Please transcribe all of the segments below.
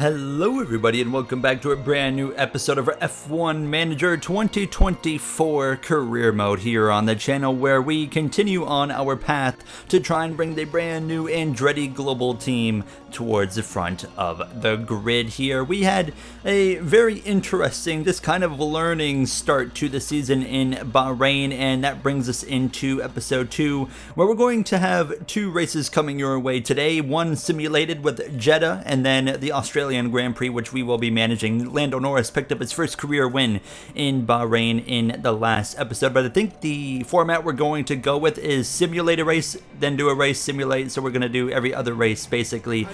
Hello everybody and welcome back to a brand new episode of our F1 Manager 2024 career mode here on the channel, where we continue on our path to try and bring the brand new Andretti Global team towards the front of the grid here. We had a very interesting, just kind of learning start to the season in Bahrain, and that brings us into episode 2, where we're going to have 2 races coming your way today. One simulated with Jeddah and then the Australian Grand Prix, which we will be managing. Lando Norris picked up his first career win in Bahrain in the last episode, but I think the format we're going to go with is simulate a race, then do a race, simulate. So we're going to do every other race, basically,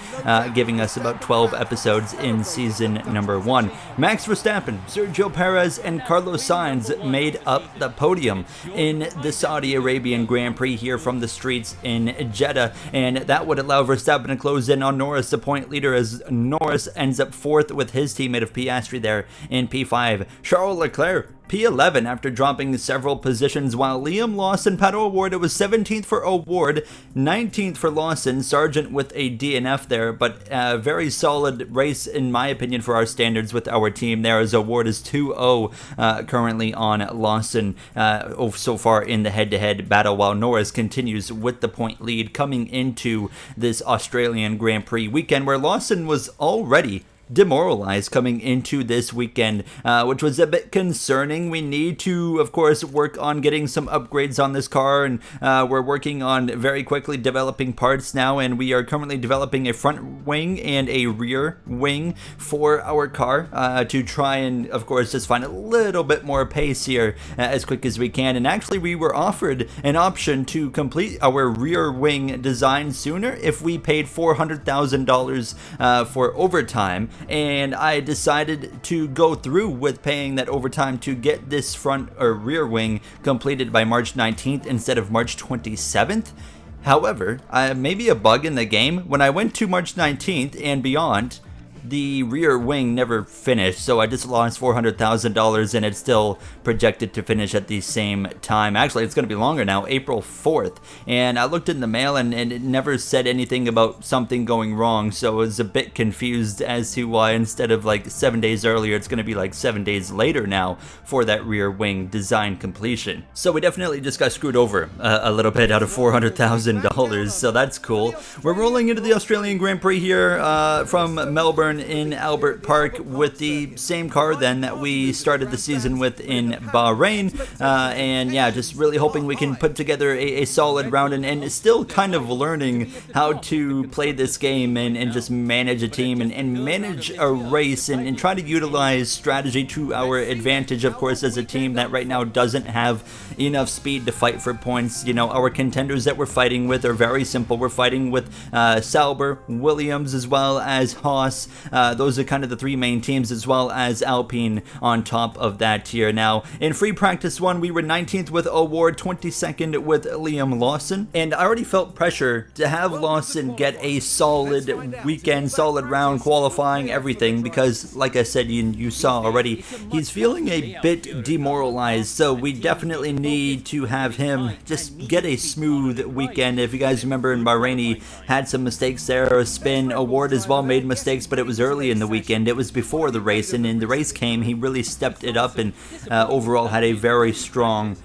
giving us about 12 episodes in season number 1. Max Verstappen, Sergio Perez, and Carlos Sainz made up the podium in the Saudi Arabian Grand Prix here from the streets in Jeddah, and that would allow Verstappen to close in on Norris, the point leader, as Norris ends up 4th with his teammate of Piastri there in P5. Charles Leclerc P11 after dropping several positions, while Liam Lawson, Pato O'Ward, it was 17th for O'Ward, 19th for Lawson, Sargent with a DNF there, but a very solid race in my opinion for our standards with our team there, as O'Ward is 2-0 currently on Lawson so far in the head-to-head battle, while Norris continues with the point lead coming into this Australian Grand Prix weekend, where Lawson was already demoralized coming into this weekend, which was a bit concerning. We need to, of course, work on getting some upgrades on this car, and we're working on very quickly developing parts now, and we are currently developing a front wing and a rear wing for our car to try and, of course, just find a little bit more pace here as quick as we can. And actually, we were offered an option to complete our rear wing design sooner if we paid $400,000 for overtime. And I decided to go through with paying that overtime to get this front or rear wing completed by March 19th instead of March 27th. However, maybe a bug in the game, when I went to March 19th and beyond, the rear wing never finished, so I just lost $400,000, and it's still projected to finish at the same time. Actually, it's going to be longer now, April 4th, and I looked in the mail and it never said anything about something going wrong, so I was a bit confused as to why instead of like 7 days earlier, it's going to be like 7 days later now for that rear wing design completion. So we definitely just got screwed over a little bit out of $400,000, so that's cool. We're rolling into the Australian Grand Prix here from Melbourne in Albert Park with the same car then that we started the season with in Bahrain, and yeah, just really hoping we can put together a solid round, and still kind of learning how to play this game and just manage a team and manage a race and try to utilize strategy to our advantage, of course, as a team that right now doesn't have enough speed to fight for points. You know, our contenders that we're fighting with are very simple. We're fighting with Sauber, Williams, as well as Haas. Those are kind of the 3 main teams, as well as Alpine on top of that tier. Now, in free practice 1, we were 19th with O'Ward, 22nd with Liam Lawson, and I already felt pressure to have Lawson get a solid weekend, solid round, qualifying, everything, because, like I said, you saw already, he's feeling a bit demoralized, so we definitely need to have him just get a smooth weekend. If you guys remember, in Bahrain, he had some mistakes there, a spin. O'Ward as well made mistakes, but it was early in the weekend. It was before the race, and in the race came, he really stepped it up and overall had a very strong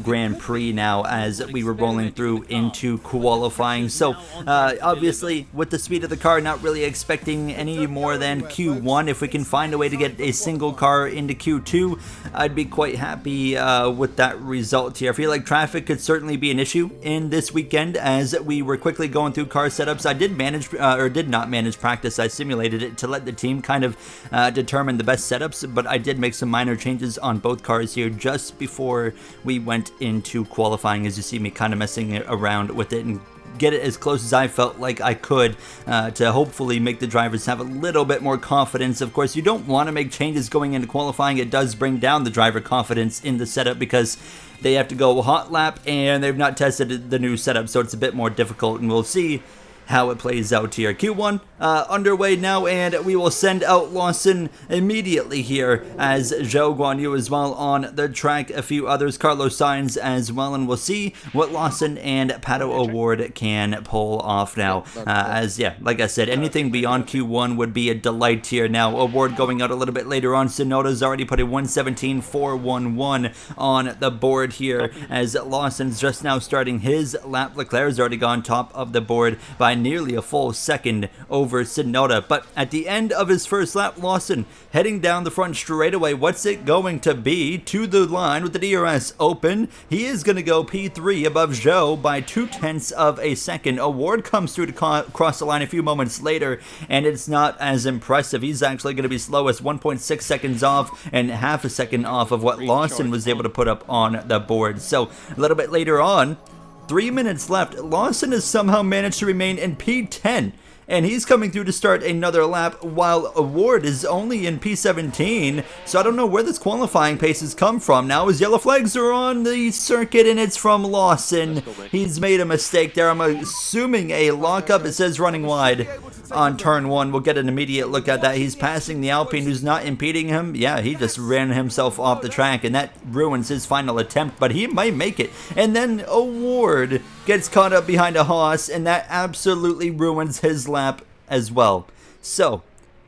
Grand Prix now as we were rolling through into qualifying. So obviously, with the speed of the car, not really expecting any more than Q1. If we can find a way to get a single car into Q2, I'd be quite happy with that result here. I feel like traffic could certainly be an issue in this weekend as we were quickly going through car setups. I did manage, or did not manage practice. I simulated it to let the team kind of determine the best setups, but I did make some minor changes on both cars here just before we went into qualifying, as you see me kind of messing around with it and get it as close as I felt like I could to hopefully make the drivers have a little bit more confidence. Of course, you don't want to make changes going into qualifying. It does bring down the driver confidence in the setup because they have to go hot lap and they've not tested the new setup, so it's a bit more difficult, and we'll see how it plays out here. Q1 underway now, and we will send out Lawson immediately here, as Zhou Guanyu as well on the track, a few others, Carlos Sainz as well, and we'll see what Lawson and Pato O'Ward can pull off now. Like I said, anything beyond Q1 would be a delight here. Now, O'Ward going out a little bit later on. Sonoda's already put a 1:17.411 on the board here, as Lawson's just now starting his lap. Leclerc's already gone top of the board by nearly a full second over Sonoda. But at the end of his first lap, Lawson heading down the front straightaway. What's it going to be? To the line with the DRS open. He is going to go P3 above Zhou by 0.2 of a second. O'Ward comes through to cross the line a few moments later, and it's not as impressive. He's actually going to be slowest, 1.6 seconds off and half a second off of what Lawson was able to put up on the board. So a little bit later on, 3 minutes left, Lawson has somehow managed to remain in P10, and he's coming through to start another lap, while O'Ward is only in P17, so I don't know where this qualifying pace has come from. Now his yellow flags are on the circuit, and it's from Lawson. He's made a mistake there. I'm assuming a lockup. It says running wide on turn 1. We'll get an immediate look at that. He's passing the Alpine, who's not impeding him. Yeah, he just ran himself off the track, and that ruins his final attempt, but he might make it. And then O'Ward gets caught up behind a Haas, and that absolutely ruins his lap as well. So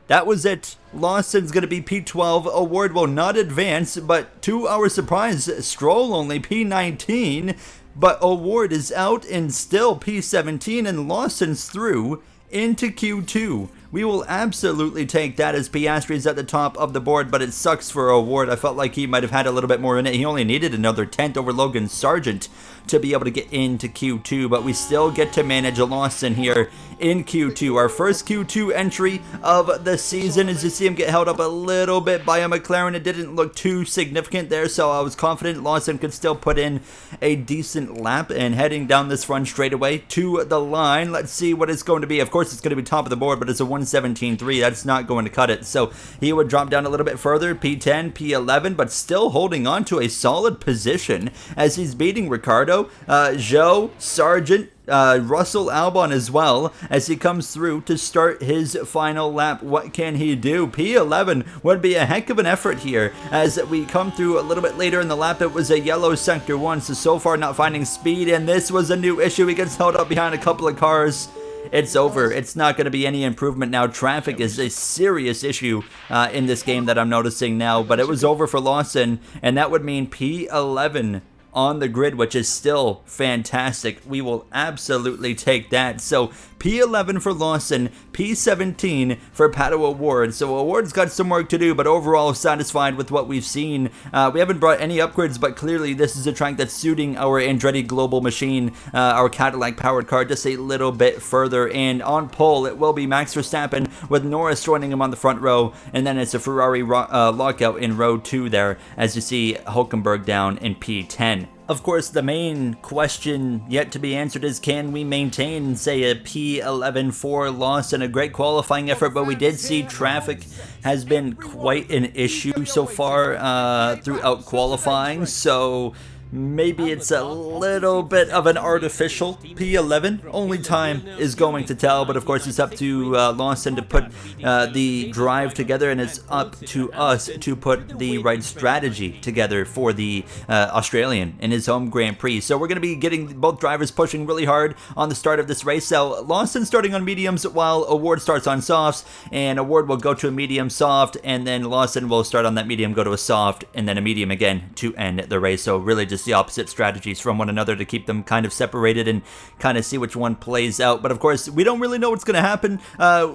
that was it. Lawson's going to be P12. O'Ward will not advance, but to our surprise, Stroll only P19. But O'Ward is out and still P17, and Lawson's through into Q2. We will absolutely take that, as Piastri's at the top of the board, but it sucks for O'Ward. I felt like he might have had a little bit more in it. He only needed another 10th over Logan Sargent to be able to get into Q2, but we still get to manage a Lawson here in Q2. Our first Q2 entry of the season. As you see him get held up a little bit by a McLaren, it didn't look too significant there, so I was confident Lawson could still put in a decent lap. And heading down this run straightaway to the line, let's see what it's going to be. Of course, it's going to be top of the board, but it's a 1:17.3. That's not going to cut it, so he would drop down a little bit further, P10, P11, but still holding on to a solid position as he's beating Ricardo, Zhou, Sargent, Russell Albon as well, as he comes through to start his final lap. What can he do? P11 would be a heck of an effort here, as we come through a little bit later in the lap. It was a yellow sector 1, so far not finding speed, and this was a new issue. He gets held up behind a couple of cars. It's over. It's not going to be any improvement now. Traffic is a serious issue in this game that I'm noticing now, but it was over for Lawson, and that would mean P11 on the grid, which is still fantastic. We will absolutely take that. So P11 for Lawson, P17 for Pato O'Ward. So O'Ward's got some work to do, but overall satisfied with what we've seen. We haven't brought any upgrades, but clearly this is a track that's suiting our Andretti Global machine, our Cadillac powered car, just a little bit further. And on pole, it will be Max Verstappen, with Norris joining him on the front row, and then it's a Ferrari lockout in row 2 there, as you see Hulkenberg down in P10. Of course, the main question yet to be answered is, can we maintain, say, a P11 for Lawson? A great qualifying effort, but we did see traffic has been quite an issue so far throughout qualifying, so maybe it's a little bit of an artificial P11. Only time is going to tell, but of course it's up to Lawson to put the drive together, and it's up to us to put the right strategy together for the Australian in his home Grand Prix. So we're going to be getting both drivers pushing really hard on the start of this race. So Lawson starting on mediums, while O'Ward starts on softs, and O'Ward will go to a medium soft, and then Lawson will start on that medium, go to a soft, and then a medium again to end the race. So really just the opposite strategies from one another to keep them kind of separated and kind of see which one plays out. But of course, we don't really know what's going to happen.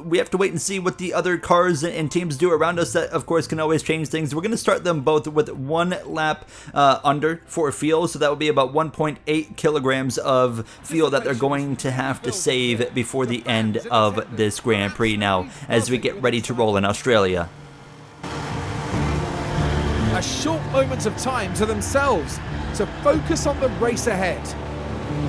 We have to wait and see what the other cars and teams do around us. That, of course, can always change things. We're going to start them both with 1 lap under for fuel, so that would be about 1.8 kilograms of fuel that they're going to have to save before the end of this Grand Prix now, as we get ready to roll in Australia. A short moment of time to themselves to focus on the race ahead.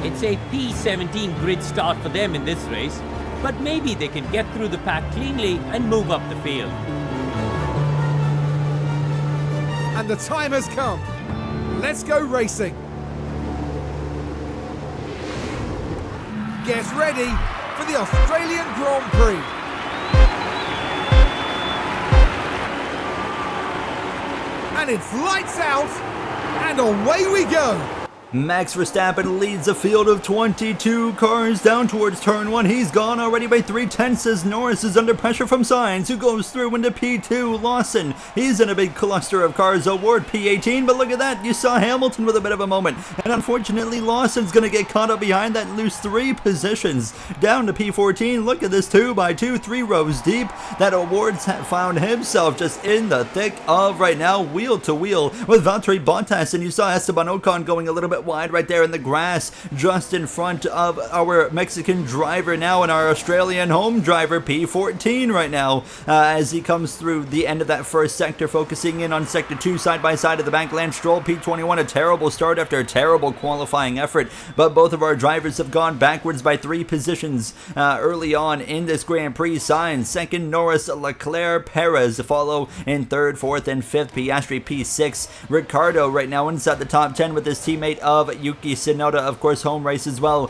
It's a P17 grid start for them in this race, but maybe they can get through the pack cleanly and move up the field. And the time has come. Let's go racing. Get ready for the Australian Grand Prix. And it's lights out, and away we go. Max Verstappen leads a field of 22 cars down towards turn 1. He's gone already by 3/10 as Norris is under pressure from Sainz, who goes through into P2. Lawson, he's in a big cluster of cars. Award P18, but look at that. You saw Hamilton with a bit of a moment. And unfortunately, Lawson's going to get caught up behind that and lose 3 positions. Down to P14. Look at this 2x2, 3 rows deep. That Award's found himself just in the thick of right now, wheel to wheel with Valtteri Bottas. And you saw Esteban Ocon going a little bit wide right there in the grass, just in front of our Mexican driver now and our Australian home driver P14 right now, as he comes through the end of that first sector, focusing in on sector 2 side by side of the back. Lance Stroll P21, a terrible start after a terrible qualifying effort, but both of our drivers have gone backwards by 3 positions early on in this Grand Prix. Sainz second, Norris, Leclerc, Perez follow in third, fourth, and fifth. Piastri P6. Ricciardo right now inside the top 10 with his teammate of Yuki Tsunoda, of course, home race as well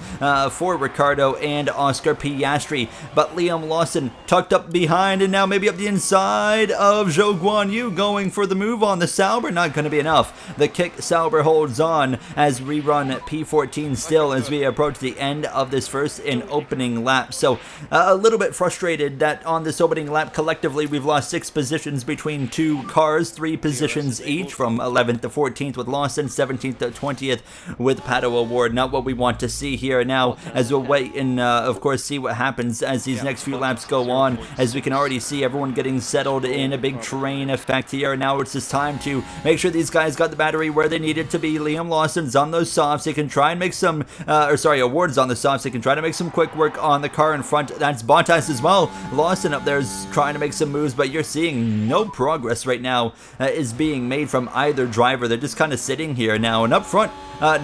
for Ricciardo and Oscar Piastri. But Liam Lawson tucked up behind and now maybe up the inside of Zhou Guan Yu, going for the move on the Sauber. Not going to be enough. The kick Sauber holds on as we run P14 still as we approach the end of this first and opening lap. So a little bit frustrated that on this opening lap collectively we've lost 6 positions between 2 cars, 3 positions each from 11th to 14th with Lawson, 17th to 20th with Pato Award. Not what we want to see here now, as we'll wait and of course see what happens as these next few laps go on, as we can already see everyone getting settled in, a big train effect here. Now it's just time to make sure these guys got the battery where they need it to be. Liam Lawson's on those softs. He can try and make some Award's on the softs. He can try to make some quick work on the car in front. That's Bottas as well. Lawson up there is trying to make some moves, but you're seeing no progress right now is being made from either driver. They're just kind of sitting here now. And up front,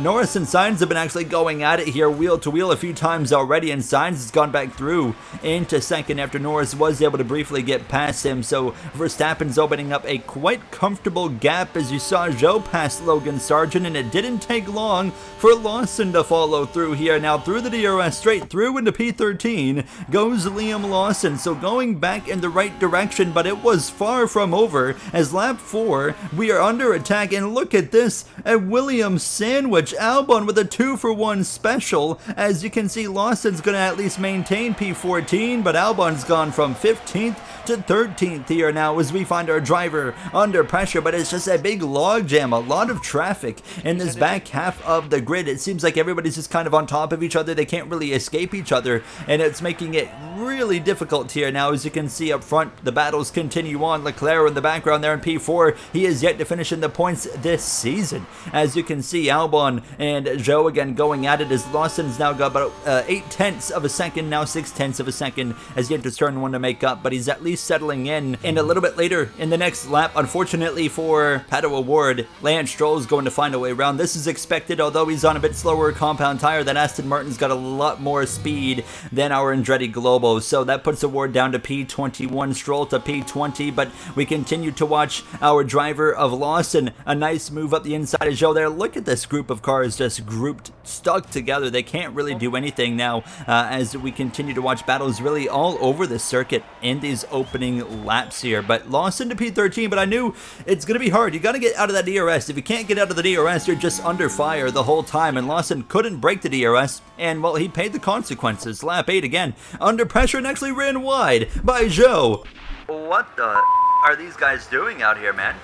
Norris and Sainz have been actually going at it here wheel to wheel a few times already, and Sainz has gone back through into second after Norris was able to briefly get past him. So Verstappen's opening up a quite comfortable gap, as you saw Zhou pass Logan Sargent, and it didn't take long for Lawson to follow through here. Now through the DRS, straight through into P13 goes Liam Lawson. So going back in the right direction, but it was far from over, as lap 4 we are under attack. And look at this, a Williams sandwich. Albon with a 2-for-1 special. As you can see, Lawson's going to at least maintain P14, but Albon's gone from 15th to 13th here now as we find our driver under pressure. But it's just a big log jam, a lot of traffic in this back half of the grid. It seems like everybody's just kind of on top of each other. They can't really escape each other, and it's making it really difficult here now. As you can see up front, the battles continue on. Leclerc in the background there in P4. He is yet to finish in the points this season. As you can see, Albon and Zhou again going at it, as Lawson's now got about 8/10 of a second, now 6/10 of a second as he enters turn 1 to make up, but he's at least settling in. And a little bit later in the next lap, unfortunately for Pato Award, Lance Stroll is going to find a way around. This is expected, although he's on a bit slower compound tire. That Aston Martin's got a lot more speed than our Andretti Globo, so that puts Award down to P21, Stroll to P20. But we continue to watch our driver of Lawson, a nice move up the inside of Zhou there. Look at this group of cars just grouped, stuck together. They can't really do anything now as we continue to watch battles really all over the circuit in these opening laps here. But Lawson to P13, but I knew it's going to be hard. You got to get out of that DRS. If you can't get out of the DRS, you're just under fire the whole time, and Lawson couldn't break the DRS, and well, he paid the consequences. Lap 8 again, under pressure, and actually ran wide by Zhou. What the are these guys doing out here, man?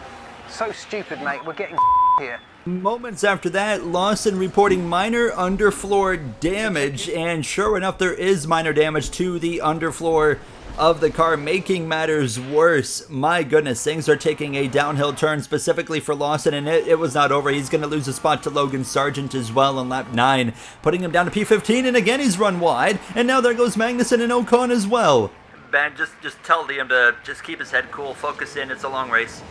So stupid, mate. We're getting here. Moments after that, Lawson reporting minor underfloor damage, and sure enough, there is minor damage to the underfloor of the car, making matters worse. My goodness, things are taking a downhill turn specifically for Lawson, and it was not over. He's going to lose a spot to Logan Sargent as well on lap 9, putting him down to P15, and again he's run wide, and now there goes Magnussen and Ocon as well. Ben, just tell Liam to just keep his head cool, focus in, it's a long race.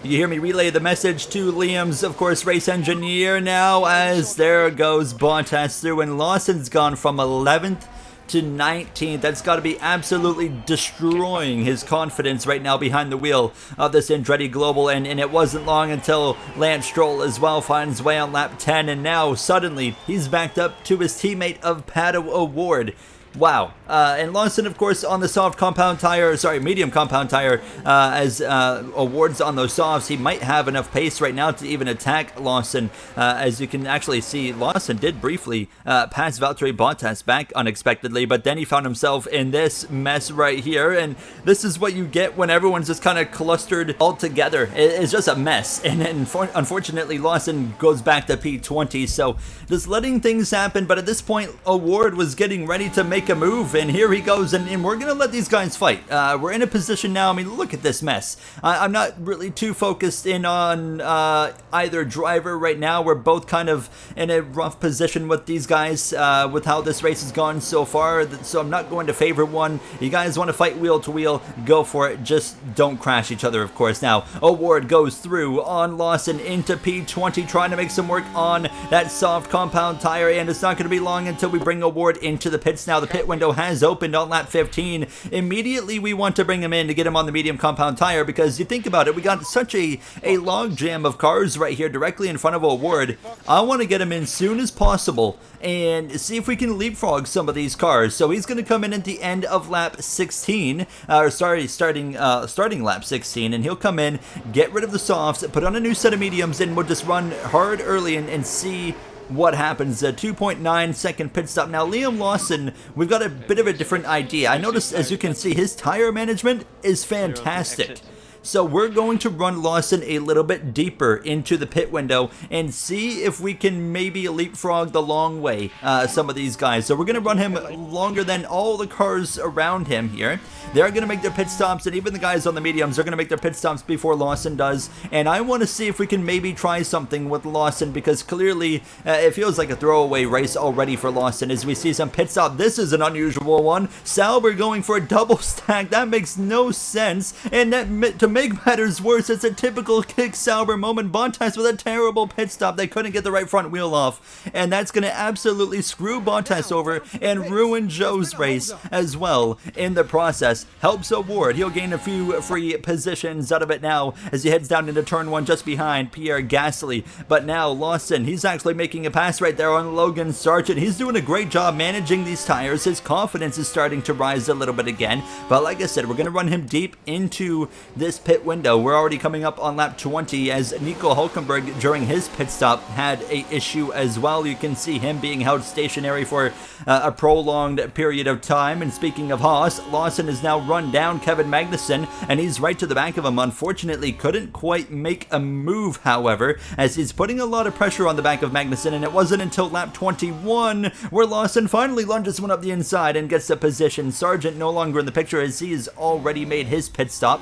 You hear me relay the message to Liam's, of course, race engineer now, as there goes Bottas through, and Lawson's gone from 11th to 19th. That's got to be absolutely destroying his confidence right now behind the wheel of this Andretti Global, and it wasn't long until Lance Stroll as well finds way on lap 10, and now suddenly he's backed up to his teammate of Pato Award. Wow. And Lawson, of course, on the soft compound tire, sorry, medium compound tire, as awards on those softs, he might have enough pace right now to even attack Lawson. As you can actually see, Lawson did briefly pass Valtteri Bottas back unexpectedly, but then he found himself in this mess right here, and this is what you get when everyone's just kind of clustered all together. It's just a mess, and then unfortunately Lawson goes back to P20, so just letting things happen, but at this point, Award was getting ready to make a move, and here he goes, and we're gonna let these guys fight. We're in a position now, I mean, look at this mess. I'm not really too focused in on either driver right now. We're both kind of in a rough position with these guys, with how this race has gone so far, so I'm not going to favor one. You guys want to fight wheel to wheel, go for it, just don't crash each other, of course. Now, Award goes through on Lawson into P20, trying to make some work on that soft compound tire, and it's not going to be long until we bring Award into the pits. Now, the pit window has opened on lap 15. Immediately, we want to bring him in to get him on the medium compound tire, because you think about it, we got such a log jam of cars right here directly in front of Award. I want to get him in soon as possible and see if we can leapfrog some of these cars. So he's going to come in at the end of lap 16, starting lap 16, and he'll come in, get rid of the softs, put on a new set of mediums, and we'll just run hard early and see what happens. A 2.9 second pit stop. Now, Liam Lawson, we've got a bit of a different idea. I noticed, as you can see, his tire management is fantastic. So we're going to run Lawson a little bit deeper into the pit window and see if we can maybe leapfrog the long way some of these guys. So we're going to run him longer than all the cars around him here. They're going to make their pit stops, and even the guys on the mediums are going to make their pit stops before Lawson does. And I want to see if we can maybe try something with Lawson, because clearly it feels like a throwaway race already for Lawson as we see some pit stop. This is an unusual one. Sauber going for a double stack. That makes no sense. And that, to make matters worse, it's a typical kick Sauber moment. Bottas with a terrible pit stop. They couldn't get the right front wheel off, and that's going to absolutely screw Bottas over and ruin Joe's race as well in the process. Helps Award. He'll gain a few free positions out of it now as he heads down into turn 1 just behind Pierre Gasly. But now Lawson, he's actually making a pass right there on Logan Sargent. He's doing a great job managing these tires. His confidence is starting to rise a little bit again. But like I said, we're going to run him deep into this pit window. We're already coming up on lap 20 as Nico Hulkenberg during his pit stop had a issue as well. You can see him being held stationary for a prolonged period of time. And speaking of Haas, Lawson is now run down Kevin Magnussen, and he's right to the back of him. Unfortunately, couldn't quite make a move, however, as he's putting a lot of pressure on the back of Magnussen, and it wasn't until lap 21 where Lawson finally lunges one up the inside and gets the position. Sargent no longer in the picture as he has already made his pit stop.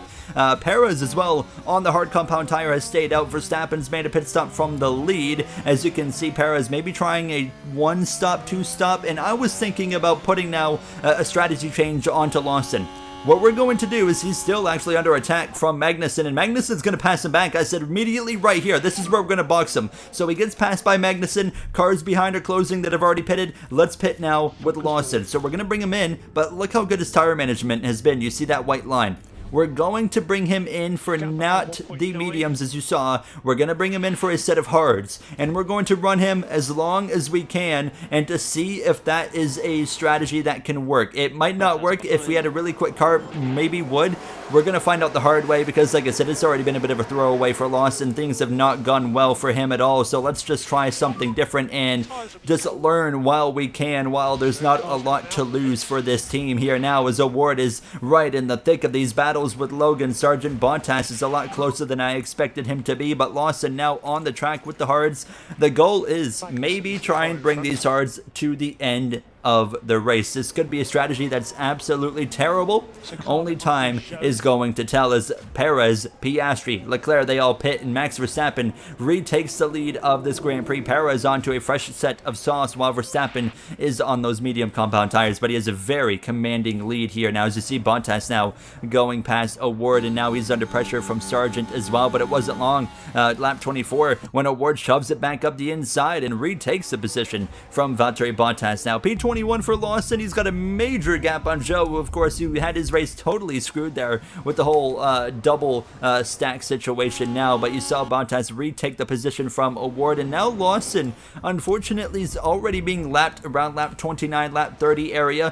Perez as well on the hard compound tire has stayed out. Verstappen's made a pit stop from the lead. As you can see, Perez maybe trying a 1-stop, 2-stop, and I was thinking about putting now a strategy change onto Lawson. What we're going to do is he's still actually under attack from Magnussen, and Magnussen's going to pass him back. I said immediately right here, this is where we're going to box him. So he gets passed by Magnussen. Cars behind are closing that have already pitted. Let's pit now with Lawson. So we're going to bring him in, but look how good his tire management has been. You see that white line. We're going to bring him in for not the mediums, as you saw. We're going to bring him in for a set of hards, and we're going to run him as long as we can and to see if that is a strategy that can work. It might not work. If we had a really quick car, maybe would. We're going to find out the hard way because, like I said, it's already been a bit of a throwaway for Lawson. Things have not gone well for him at all, so let's just try something different and just learn while we can, while there's not a lot to lose for this team here now, as Award is right in the thick of these battles with Logan Sargent. Bottas is a lot closer than I expected him to be, but Lawson now on the track with the hards. The goal is maybe try and bring these hards to the end of the race. This could be a strategy that's absolutely terrible. Only time is going to tell, as Perez, Piastri, Leclerc, they all pit, and Max Verstappen retakes the lead of this Grand Prix. Perez onto a fresh set of sauce while Verstappen is on those medium compound tires, but he has a very commanding lead here. Now, as you see, Bottas now going past Award, and now he's under pressure from Sargent as well, but it wasn't long. Lap 24 when Award shoves it back up the inside and retakes the position from Valtteri Bottas. Now, P20 P21 for Lawson. He's got a major gap on Joe, of course, who had his race totally screwed there with the whole double stack situation now. But you saw Bottas retake the position from O'Ward, and now Lawson, unfortunately, is already being lapped around lap 29, lap 30 area,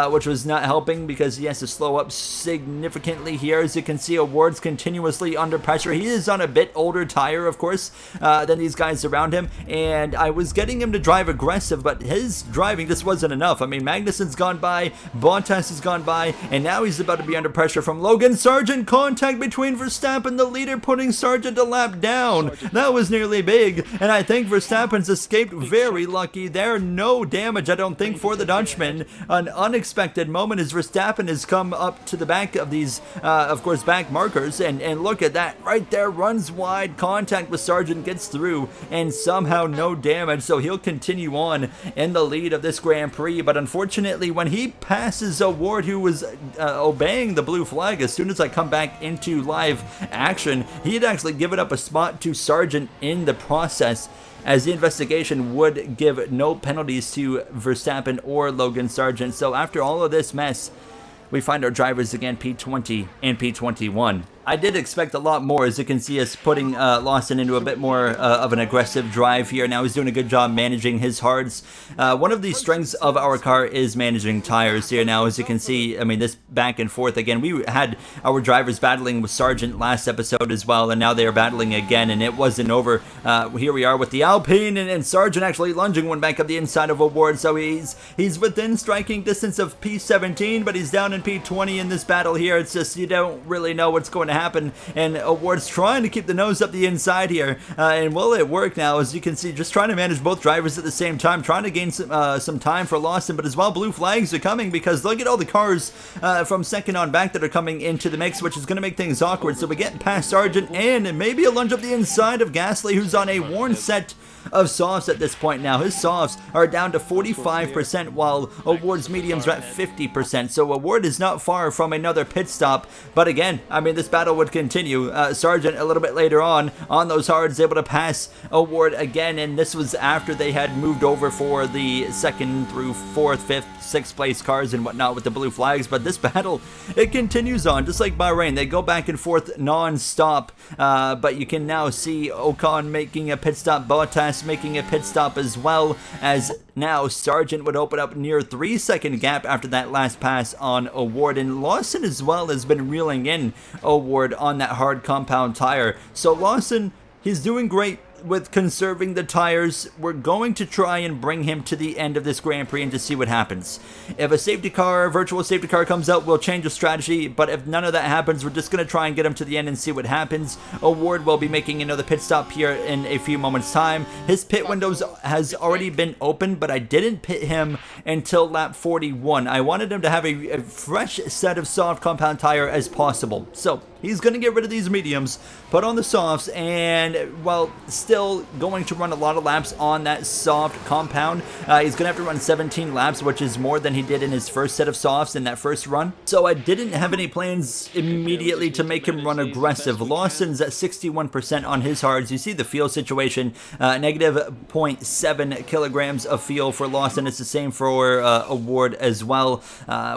which was not helping because he has to slow up significantly here. As you can see, O'Ward's continuously under pressure. He is on a bit older tire, of course, than these guys around him, and I was getting him to drive aggressive, but his driving just wasn't enough. I mean, Magnussen's gone by, Bottas has gone by, and now he's about to be under pressure from Logan Sargent. Contact between Verstappen, the leader, putting Sargent a lap down. That was nearly big, and I think Verstappen's escaped very lucky there. No damage, I don't think, for the Dutchman. An unexpected moment as Verstappen has come up to the back of these, of course, back markers, and look at that right there, runs wide, contact with Sargent, gets through, and somehow no damage, so he'll continue on in the lead of this Grand Prix. But unfortunately, when he passes O'Ward, who was obeying the blue flag, as soon as I come back into live action, he had actually given up a spot to Sargent in the process, as the investigation would give no penalties to Verstappen or Logan Sargent. So after all of this mess, we find our drivers again P20 and P21. I did expect a lot more, as you can see us putting Lawson into a bit more of an aggressive drive here. Now he's doing a good job managing his hards. One of the strengths of our car is managing tires here. Now, as you can see, I mean, this back and forth again. We had our drivers battling with Sargent last episode as well, and now they are battling again, and it wasn't over. Here we are with the Alpine, and Sargent actually lunging one back up the inside of O'Ward, so he's within striking distance of P17, but he's down in P20 in this battle here. It's just, you don't really know what's going to happen, and O'Ward's trying to keep the nose up the inside here, and will it work now? As you can see, just trying to manage both drivers at the same time, trying to gain some time for Lawson, but as well, blue flags are coming because look at all the cars from second on back that are coming into the mix, which is going to make things awkward. So we get past Sargent, and maybe a lunge up the inside of Gasly, who's on a worn set of softs at this point now. His softs are down to 45%, while O'Ward's mediums are at 50%. So O'Ward is not far from another pit stop. But again, I mean, this battle would continue. Sargent a little bit later on those hards, able to pass O'Ward again, and this was after they had moved over for the second through fourth, fifth, sixth place cars and whatnot with the blue flags. But this battle, it continues on, just like Bahrain. They go back and forth non-stop, but you can now see Ocon making a pit stop, Bottas making a pit stop, as well as now Sargent would open up near 3-second gap after that last pass on O'Ward, and Lawson as well has been reeling in O'Ward on that hard compound tire. So Lawson, he's doing great with conserving the tires. We're going to try and bring him to the end of this Grand Prix and to see what happens. If a safety car, virtual safety car comes out, we'll change the strategy, but if none of that happens, we're just going to try and get him to the end and see what happens. O'Ward will be making another pit stop here in a few moments time. His pit windows has already been open, but I didn't pit him until lap 41. I wanted him to have a fresh set of soft compound tire as possible. So he's going to get rid of these mediums, put on the softs, and, well, still going to run a lot of laps on that soft compound. He's going to have to run 17 laps, which is more than he did in his first set of softs in that first run. So I didn't have any plans immediately to make him run aggressive. Lawson's at 61% on his hards. You see the fuel situation, negative 0.7 kilograms of fuel for Lawson. It's the same for O'Ward as well.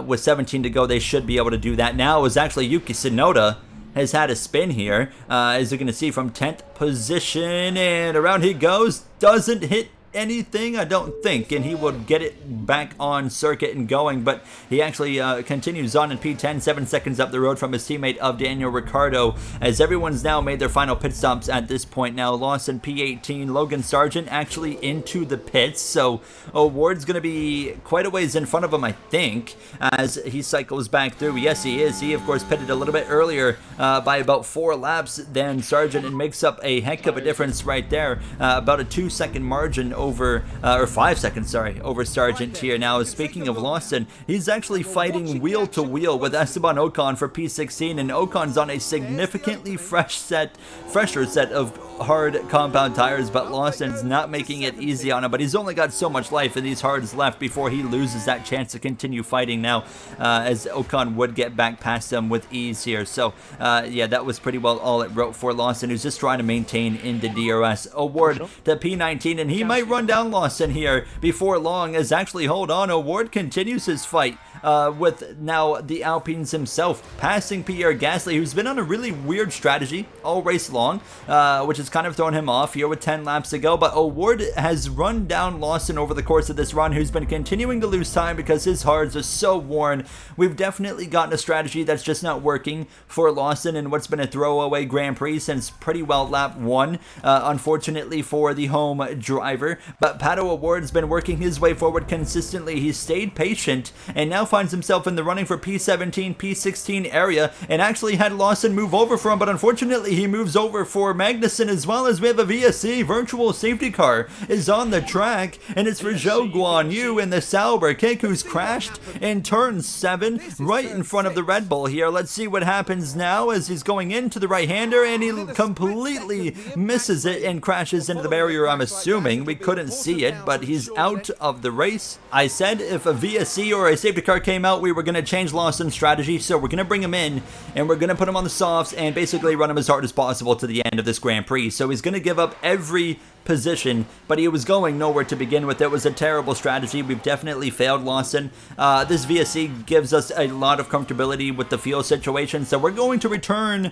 With 17 to go, they should be able to do that. Now is actually Yuki Tsunoda has had a spin here, as you're going to see, from 10th position, and around he goes, doesn't hit anything, I don't think, and he would get it back on circuit and going, but he actually continues on in P10, 7 seconds up the road from his teammate of Daniel Ricciardo, as everyone's now made their final pit stops at this point. Now Lawson P18, Logan Sargent actually into the pits, so O'Ward's going to be quite a ways in front of him, I think, as he cycles back through. Yes, he is. He, of course, pitted a little bit earlier by about 4 laps than Sargent, and makes up a heck of a difference right there, about a 2-second margin over, or 5 seconds, sorry, over Sargent here. Now, speaking of Lawson, he's actually fighting wheel to wheel with Esteban Ocon for P16, and Ocon's on a significantly fresher set of hard compound tires, but Lawson's not making it easy on him. But he's only got so much life in these hards left before he loses that chance to continue fighting now, as Ocon would get back past him with ease here. So yeah, that was pretty well all it wrote for Lawson, who's just trying to maintain in the DRS. O'Ward to P19, and he might run run down Lawson here before long, as actually, hold on, O'Ward continues his fight with now the Alpines himself, passing Pierre Gasly, who's been on a really weird strategy all race long, which has kind of thrown him off here with 10 laps to go. But O'Ward has run down Lawson over the course of this run, who's been continuing to lose time because his hards are so worn. We've definitely gotten a strategy that's just not working for Lawson in what's been a throwaway Grand Prix since pretty well lap 1, unfortunately for the home driver. But Pato O'Ward's been working his way forward consistently. He's stayed patient and now finds himself in the running for P17, P16 area, and actually had Lawson move over for him, but unfortunately he moves over for Magnussen as well, as we have a VSC virtual safety car is on the track, and it's for Zhou Guanyu in the Sauber kick, who's crashed in turn 7 right in front of the Red Bull here. Let's see what happens now as he's going into the right-hander, and he completely misses it and crashes into the barrier. I'm assuming we couldn't see it, but he's out of the race. I said if a VSC or a safety car came out, we were going to change Lawson's strategy, so we're going to bring him in and we're going to put him on the softs and basically run him as hard as possible to the end of this Grand Prix. So he's going to give up every position, but he was going nowhere to begin with. It was a terrible strategy. We've definitely failed Lawson. This VSC gives us a lot of comfortability with the fuel situation, so we're going to return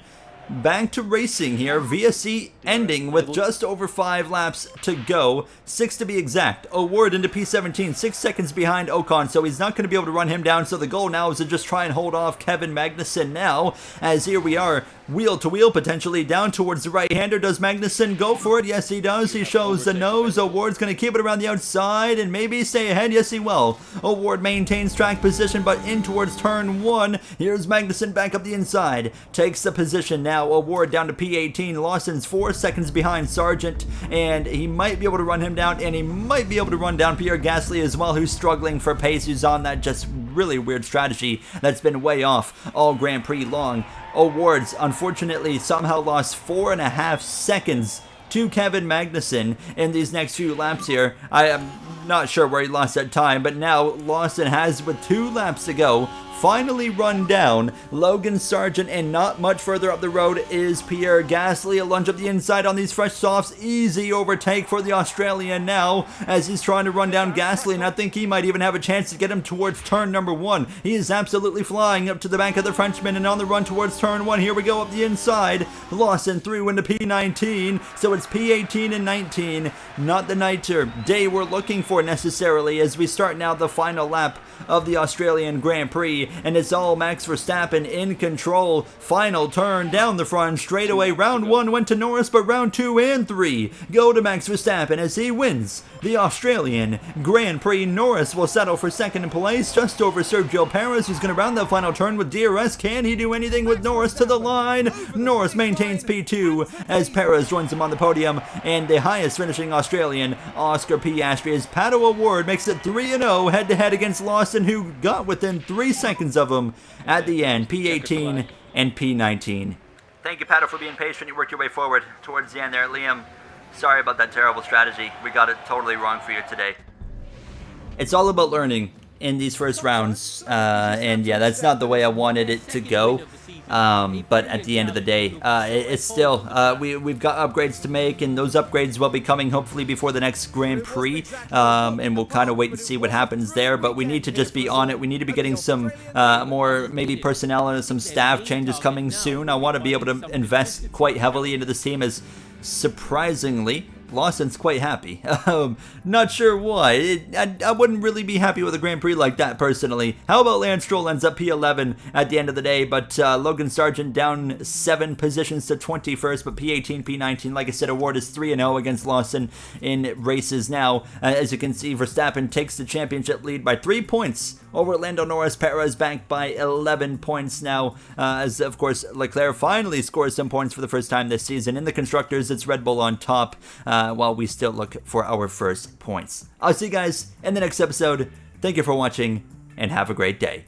back to racing here. VSC ending with just over 5 laps to go, 6 to be exact. O'Ward into P17, 6 seconds behind Ocon, so he's not going to be able to run him down. So the goal now is to just try and hold off Kevin Magnussen now, as here we are, wheel to wheel potentially down towards the right-hander. Does Magnussen go for it? Yes, he does. He shows the nose. O'Ward's going to keep it around the outside and maybe stay ahead. Yes, he will. O'Ward maintains track position, but in towards turn 1. Here's Magnussen back up the inside. Takes the position now. O'Ward down to P18. Lawson's 4 seconds behind Sargent, and he might be able to run him down, and he might be able to run down Pierre Gasly as well, who's struggling for pace, who's on that just really weird strategy that's been way off all Grand Prix long. O'Ward's unfortunately somehow lost 4.5 seconds to Kevin Magnussen in these next few laps here. I am not sure where he lost that time, but now Lawson has, with 2 laps to go, finally run down Logan Sargent, and not much further up the road is Pierre Gasly. A lunge up the inside on these fresh softs. Easy overtake for the Australian now as he's trying to run down Gasly, and I think he might even have a chance to get him towards turn number 1. He is absolutely flying up to the back of the Frenchman and on the run towards turn 1. Here we go up the inside. Lawson through into P19, so it's P18 and 19. Not the nighter day we're looking for necessarily, as we start now the final lap of the Australian Grand Prix, and it's all Max Verstappen in control. Final turn down the front straightaway. Round 1 went to Norris, but round 2 and 3 go to Max Verstappen as he wins the Australian Grand Prix. Norris will settle for second in place, just over Sergio Perez, who's going to round that final turn with DRS. Can he do anything with Norris to the line? Norris maintains P2 as Perez joins him on the podium, and the highest finishing Australian, Oscar Piastri, as Pato O'Ward makes it 3-0 head-to-head against Lawson, who got within 3 seconds of him at the end, P18 and P19. Thank you, Pato, for being patient. You worked your way forward towards the end there. Liam, sorry about that terrible strategy. We got it totally wrong for you today. It's all about learning in these first rounds, and yeah, that's not the way I wanted it to go. But at the end of the day, it's still, we've got upgrades to make, and those upgrades will be coming hopefully before the next Grand Prix, and we'll kind of wait and see what happens there, but we need to just be on it. We need to be getting some more maybe personnel and some staff changes coming soon. I want to be able to invest quite heavily into this team, as surprisingly Lawson's quite happy. Not sure why. I wouldn't really be happy with a Grand Prix like that personally. How about Lance Stroll ends up P11 at the end of the day, but Logan Sargent down 7 positions to 21st, but P18, P19, like I said, O'Ward is 3-0 against Lawson in races now. As you can see, Verstappen takes the championship lead by 3 points over Lando Norris. Perez back by 11 points now, as of course Leclerc finally scores some points for the first time this season. In the Constructors, it's Red Bull on top, while we still look for our first points. I'll see you guys in the next episode. Thank you for watching, and have a great day.